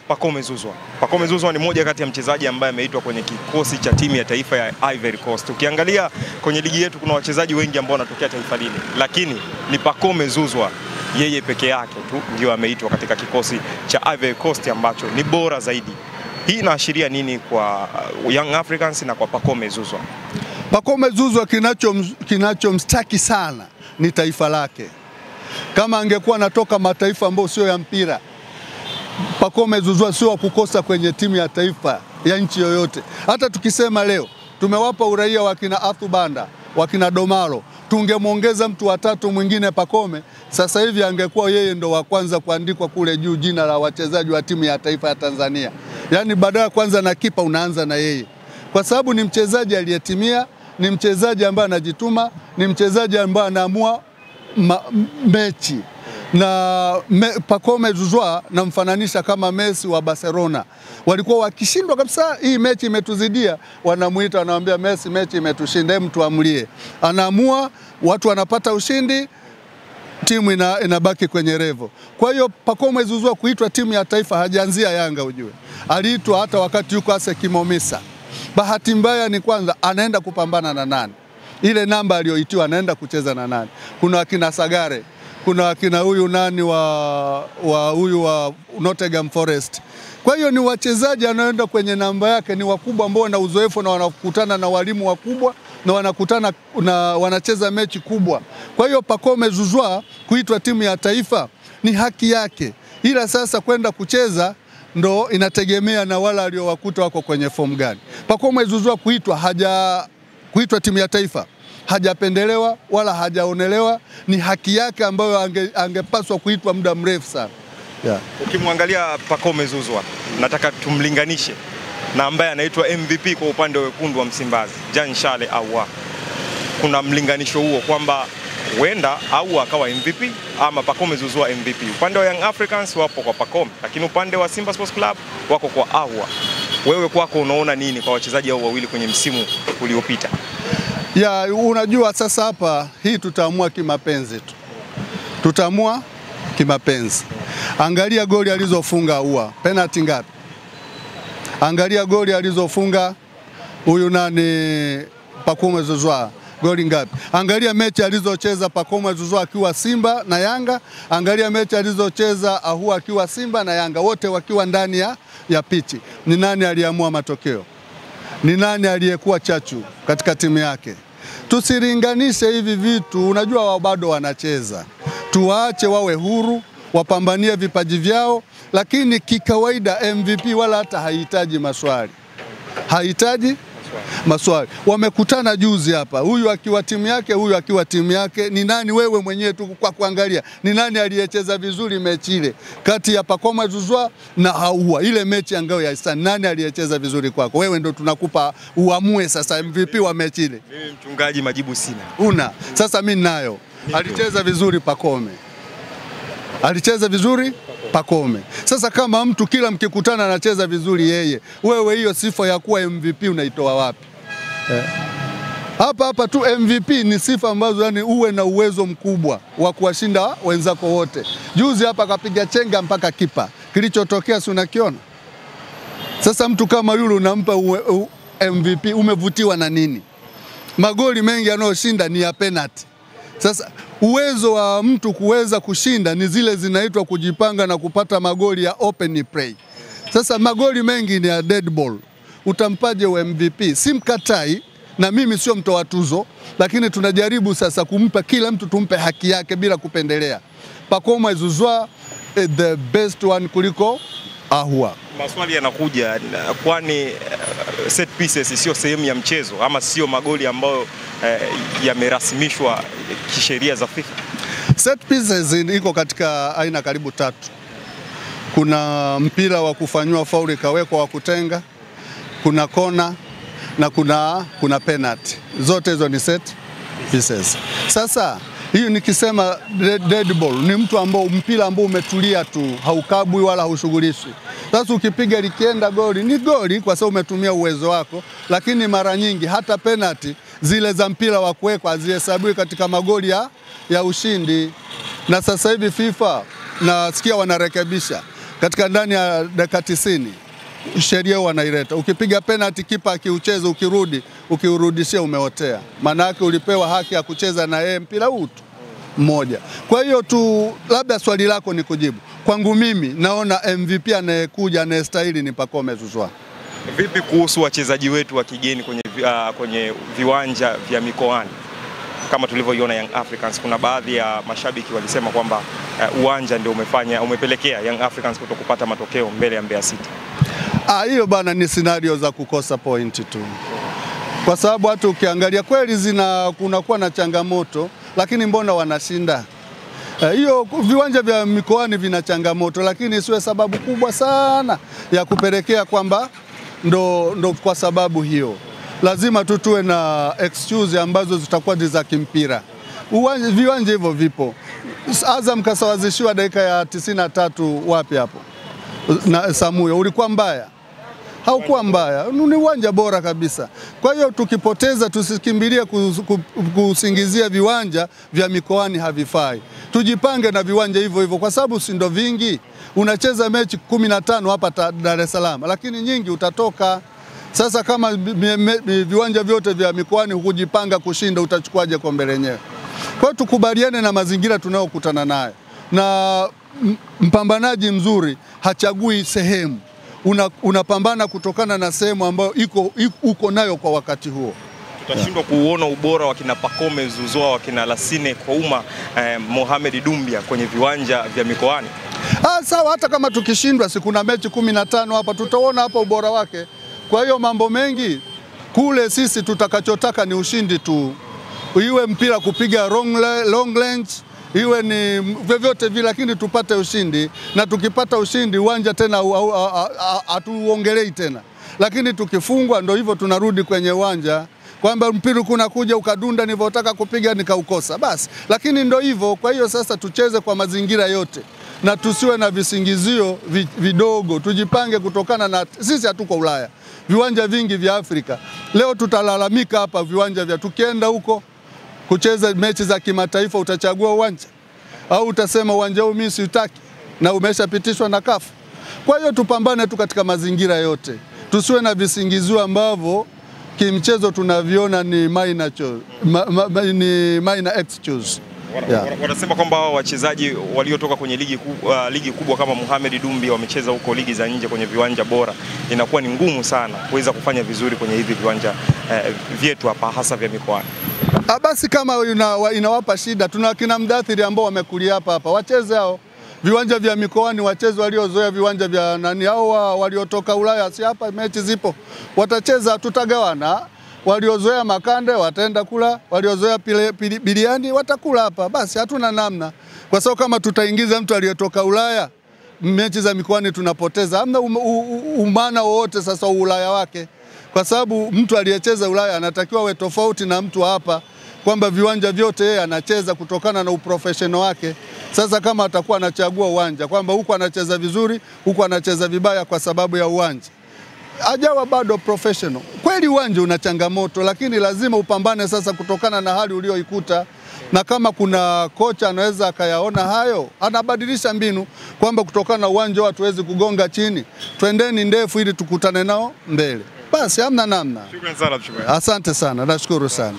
Pacome Zouzoua. Pacome Zouzoua ni moja kati ya mchezaji ambaye ameitwa kwenye kikosi cha timu ya taifa ya Ivory Coast. Ukiangalia kwenye ligi yetu kuna wachezaji wengi ambao wanatokea taifa lile, lakini ni Pacome Zouzoua yeye peke yake tu ndio ameitwa katika kikosi cha Ivory Coast ambacho ni bora zaidi. Hii inaashiria nini kwa Young Africans na kwa Pacome Zouzoua? Pacome Zouzoua kinachomstaki sana ni taifa lake. Kama angekuwa anatoka mataifa ambayo sio ya mpira, Pacome Zouzoua sio kukosa kwenye timu ya taifa ya nchi yoyote. Hata tukisema leo tumewapa uraia wakina Arthur Banda, wakina Domalo, tungemuongeza mtu watatu mwingine Pacome, sasa hivi angekuwa yeye ndo wa kwanza kuandikwa kule juu jina la wachezaji wa timu ya taifa ya Tanzania. Yaani badala kwanza na kipa unaanza na yeye. Kwa sababu ni mchezaji aliyetimia, ni mchezaji ambaye anajituma, ni mchezaji ambaye anaamua mechi. Na Pacome Zouzoua namfananisha kama Messi wa Barcelona. Walikuwa wakishindwa kabisa, hii mechi imetuzidia, wanamuita wanamwambia Messi, mechi imetushinda, hebu tuamlie. Anaamua, watu wanapata ushindi, timu inabaki kwenye revo. Kwa hiyo Pacome Zouzoua kuitwa timu ya taifa hajaanzia Yanga ujue. Aliitwa hata wakati yuko AS Kimomisa. Bahati mbaya ni kwanza anaenda kupambana na nani? Ile namba aliyoitiwa anaenda kucheza na nani? Kuna wakina Sagare, kuna wakina huyu nani wa Nottingham Forest. Kwa hiyo ni wachezaji anaenda kwenye namba yake, ni wakubwa ambao wana uzoefu na wanakutana na walimu wakubwa na wanakutana na wanacheza mechi kubwa. Kwa hiyo Pacome Zouzoua kuitwa timu ya taifa ni haki yake. Ila sasa kwenda kucheza ndo inategemea na wala aliowakuta wako kwenye form gani. Pacome Zouzoua kuitwa timu ya taifa hajapendelewa wala hajaonelewa, ni haki yake ambayo angepaswa kuitwa muda mrefu sana. Yeah. Ukimwangalia Pacome Zouzoua, nataka tumlinganishe na ambaye anaitwa MVP kwa upande wa wekundu wa Msimbazi, Jean Charles Ahoua. Kuna mlinganisho huo kwamba huenda Ahoua akawa MVP ama Pacome Zouzoua MVP. Upande wa Young Africans wapo kwa Pacome, lakini upande wa Simba Sports Club wako kwa Ahoua. Wewe kwako unaona nini kwa wachezaji hao wawili kwenye msimu uliopita? Ya, unajua sasa hapa hii tutaamua kimapenzi tu. Tutaamua kimapenzi. Angalia goli alizofunga Ahoua, penalty ngapi? Angalia goli alizofunga huyu nani Pacome Zouzoua, goli ngapi? Angalia mechi alizocheza Pacome Zouzoua akiwa Simba na Yanga, angalia mechi alizocheza Ahoua akiwa Simba na Yanga, wote wakiwa ndani ya pichi. Ni nani aliamua matokeo? Ni nani aliyekuwa chachu katika timu yake? Tusilinganishe hivi vitu, unajua wao bado wanacheza. Tuwaache wawe huru, wapambanie vipaji vyao, lakini kikawaida MVP wala hata hahitaji maswali. Hahitaji maswali. Wamekutana juzi hapa, huyu akiwa timu yake, huyu akiwa timu yake. Ni nani wewe mwenyewe tu kwa kuangalia, ni nani aliyecheza vizuri mechi ile kati ya Pacome Zouzoua na Ahoua? Ile mechi angao ya Isani, nani aliyecheza vizuri kwako? Wewe ndo tunakupa uamue sasa MVP wa mechi ile. Mimi mchungaji majibu sina. Una. Sasa mimi ninayo. Alicheza vizuri Pacome. Alicheza vizuri Pacome. Sasa kama mtu kila mkikutana anacheza vizuri yeye, wewe hiyo sifa ya kuwa MVP unaitoa wapi? Hapa tu MVP ni sifa ambazo yani uwe na uwezo mkubwa wa kuwashinda wenzako wote. Juzi hapa kapiga chenga mpaka kipa. Kilichotokea si unakiona? Sasa mtu kama yule unampa MVP, umevutiwa na nini? Magoli mengi yanayoshinda ni ya penalty. Sasa uwezo wa mtu kuweza kushinda ni zile zinaitwa kujipanga na kupata magoli ya open play. Sasa magoli mengi ni ya dead ball. Utampaje MVP? Simkatai, na mimi sio mtoa tuzo, lakini tunajaribu sasa kumpa kila mtu, tumpe haki yake bila kupendelea. Pacome Zouzoua the best one kuliko Ahoua. Maswali yanakuja, kwani set pieces sio sehemu ya mchezo ama sio magoli ambayo yamerasimishwa kisheria za FIFA? Set pieces iko katika aina karibu 3. Kuna mpira wa kufanywa fauli kawekwa wa kutenga, kuna kona na kuna penalty. Zote hizo ni set pieces. Sasa hiyo nikisema dead ball ni mtu ambao mpira ambao umetulia tu, haukabwi wala haushughulishwi. Sasa ukipiga likienda goli ni goli kwa sababu umetumia uwezo wako, lakini mara nyingi hata penalty zile za mpira wa kuwekwa hazihesabiwi katika magoli ya ushindi. Na sasa hivi FIFA nasikia wanarekebisha. katika ndani ya dakika 90 sheria wanaileta. Ukipiga penalty kipa akiucheza ukiurudishia umeotea. Maana yake ulipewa haki ya kucheza na yeye mpira huu tu mmoja. Kwa hiyo tu labda swali lako ni kujibu. Kwangu mimi naona MVP anayekuja anayestahili ni Pacome Zouzoua. Vipi kuhusu wachezaji wetu wa kigeni kwenye viwanja vya mikoani? Kama tulivyoiona Young Africans, kuna baadhi ya mashabiki walisema kwamba uwanja ndio umepelekea Young Africans kutokupata matokeo mbele ya Mbeya City. Hiyo bana ni scenario za kukosa point tu. Kwa sababu hata ukiangalia kweli kunakuwa na changamoto, lakini mbona wanashinda? Hiyo viwanja vya mikoani vina changamoto, lakini isiwe sababu kubwa sana ya kupelekea kwamba ndo kwa sababu hiyo. Lazima tuwe na excuse ambazo zitakuwa za kimpira. Viwanja hivyo vipo. Azam kasawazishiwa dakika ya 93 wapi hapo? Na Samuyo ulikuwa mbaya? Haukuwa mbaya, ni uwanja bora kabisa. Kwa hiyo tukipoteza tusikimbilie kusingizia viwanja vya mikoani havifai. Tujipange na viwanja hivyo hivyo kwa sababu si ndo vingi. Unacheza mechi 15 hapa Dar es Salaam, lakini nyingi utatoka. Sasa kama viwanja vyote vya mikoani hukujipanga kushinda, utachukuaje kombe lenyewe? Kwa hiyo tukubaliane na mazingira tunayokutana nayo. Na mpambanaji mzuri hachagui sehemu. Unapambana kutokana na sehemu ambayo uko nayo kwa wakati huo. Tutashindwa kuuona ubora wa kina Pacome Zouzoua, wa kina Lassine Kouma, Mohamed Dumbia kwenye viwanja vya mikoani. Sawa, hata kama tukishindwa kuna mechi 15 hapa, tutaona hapa ubora wake. Kwa hiyo mambo mengi kule, sisi tutakachotaka ni ushindi tu. Iwe mpira kupiga long range, iwe ni vyovyote vile, lakini tupate ushindi. Na tukipata ushindi uwanja tena hatuongelei tena. Lakini tukifungwa ndo hivyo tunarudi kwenye uwanja kwamba mpira kuja ukadunda nilivyotaka kupiga nikaukosa basi. Lakini ndo hivyo. Kwa hiyo sasa tucheze kwa mazingira yote na tusiwe na visingizio vidogo. Tujipange kutokana na sisi hatuko Ulaya. Viwanja vingi vya Afrika leo tutalalamika hapa viwanja vya, tukienda huko kucheza mechi za kimataifa utachagua uwanja au utasema uwanja huu mimi sitaki na umeshapitishwa na CAF. Kwa hiyo tupambane tu katika mazingira yote. Tusiwe na visingizio ambavyo kimchezo tunaviona ni minor excuse. Wanasema kwamba wachezaji waliotoka kwenye ligi kubwa kama Mohamed Dumbia wamecheza huko ligi za nje kwenye viwanja bora, inakuwa ni ngumu sana kuweza kufanya vizuri kwenye hivi viwanja vyetu hapa hasa vya mikoani. Basi kama inawapa shida, tuna kina Mdathiri ambao wamekulia hapa wacheze hao. Viwanja vya mikoani wacheze waliozoea viwanja vya nani, hao waliotoka Ulaya, si hapa mechi zipo. Watacheza, tutagawana. Waliozoea makande wataenda kula, waliozoea biliani watakula hapa. Basi hatuna namna. Kwa sababu kama tutaingiza mtu aliyotoka Ulaya, mechi za mikoani tunapoteza. Hamna umana wote sasa Ulaya wake. Kwa sababu mtu aliyecheza Ulaya anatakiwa awe tofauti na mtu hapa, kwamba viwanja vyote yeye anacheza kutokana na uprofessional wake. Sasa kama atakuwa anachagua uwanja kwamba huko anacheza vizuri, huko anacheza vibaya kwa sababu ya uwanja, hajawa bado professional. Kweli uwanja una changamoto, lakini lazima upambane sasa kutokana na hali ulioikuta. Na kama kuna kocha anaweza akayaona hayo, anabadilisha mbinu kwamba kutokana na uwanja hatuwezi kugonga chini, twendeni ndefu ili tukutane nao mbele. Basi hamna namna. Shukrani sana. Asante sana, nashukuru sana.